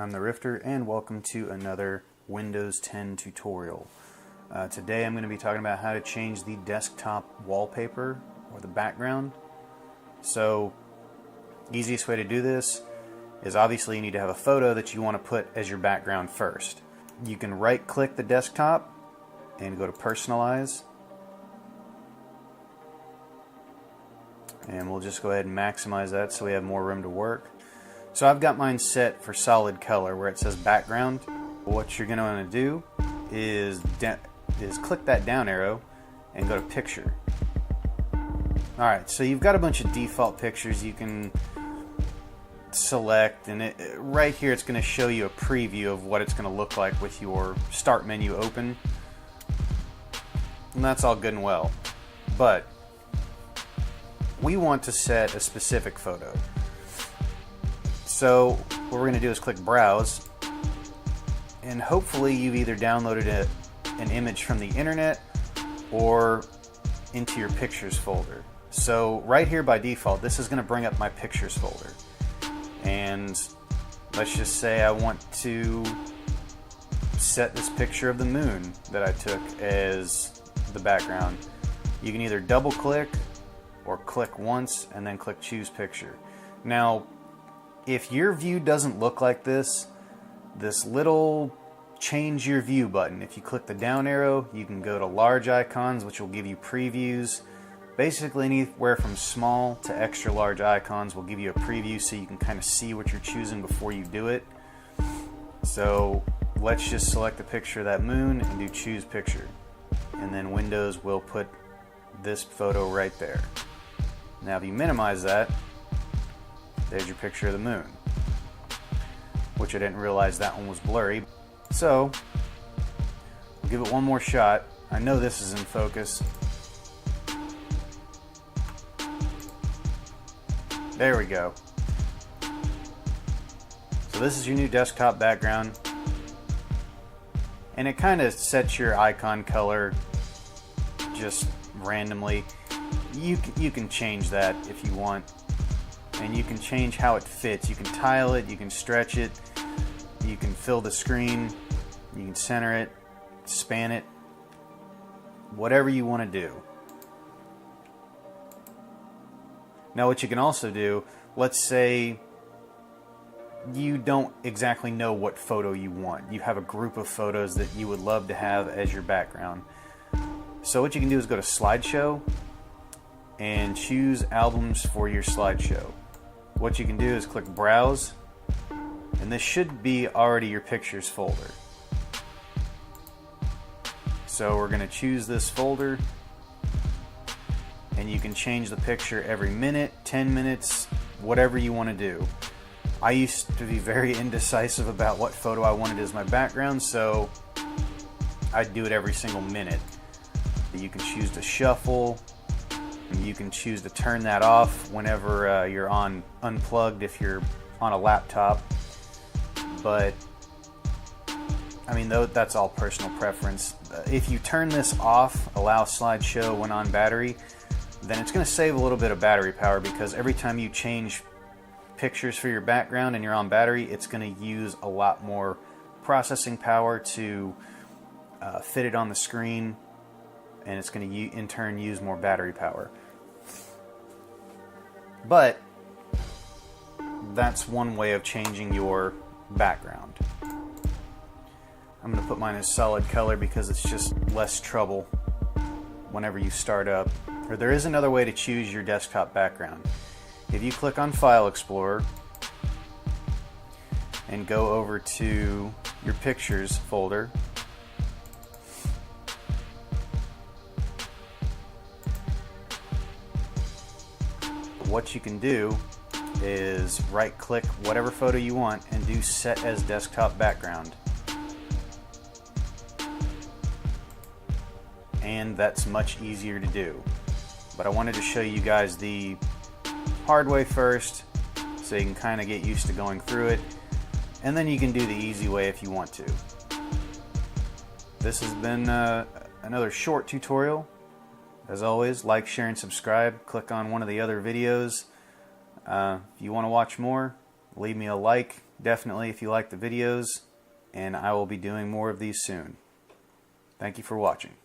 I'm the Rifter and welcome to another Windows 10 tutorial. Today I'm going to be talking about how to change the desktop wallpaper or the background. So, easiest way to do this is obviously you need to have a photo that you want to put as your background first. You can right click the desktop and go to personalize. And we'll just go ahead and maximize that so we have more room to work. So I've got mine set for solid color where it says background. What you're going to want to do is click that down arrow and go to picture. Alright, so you've got a bunch of default pictures you can select, and right here it's going to show you a preview of what it's going to look like with your start menu open. And that's all good and well. But we want to set a specific photo. So what we're going to do is click browse, and hopefully you've either downloaded an image from the internet or into your pictures folder. So right here by default this is going to bring up my pictures folder, and let's just say I want to set this picture of the moon that I took as the background. You can either double click or click once and then click choose picture. Now if your view doesn't look like this little change your view button, if you click the down arrow you can go to large icons, which will give you previews. Basically anywhere from small to extra large icons will give you a preview so you can kind of see what you're choosing before you do it. So let's just select the picture of that moon and do choose picture, and then Windows will put this photo right there. Now if you minimize that, there's your picture of the moon, which I didn't realize that one was blurry. So we'll give it one more shot. I know this is in focus. There we go. So this is your new desktop background, and it kind of sets your icon color just randomly. You can change that if you want, and you can change how it fits. You can tile it, you can stretch it, you can fill the screen, you can center it, span it, whatever you want to do. Now what you can also do, let's say you don't exactly know what photo you want. You have a group of photos that you would love to have as your background. So what you can do is go to slideshow and choose albums for your slideshow. What you can do is click browse, and this should be already your pictures folder. So we're going to choose this folder, and you can change the picture every minute, 10 minutes, whatever you want to do. I used to be very indecisive about what photo I wanted as my background, so I'd do it every single minute. But you can choose to shuffle. You can choose to turn that off whenever you're on unplugged if you're on a laptop. But I mean, that's all personal preference. If you turn this off, allow slideshow when on battery, then it's going to save a little bit of battery power, because every time you change pictures for your background and you're on battery, it's going to use a lot more processing power to fit it on the screen, and it's going to in turn use more battery power. But that's one way of changing your background. I'm going to put mine as solid color because it's just less trouble whenever you start up. Or there is another way to choose your desktop background. If you click on File Explorer and go over to your pictures folder, what you can do is right click whatever photo you want and do set as desktop background. And that's much easier to do. But I wanted to show you guys the hard way first so you can kind of get used to going through it, and then you can do the easy way if you want to. This has been another short tutorial. As always, like, share, and subscribe. Click on one of the other videos. If you want to watch more, Leave me a like, definitely, if you like the videos, and I will be doing more of these soon. Thank you for watching.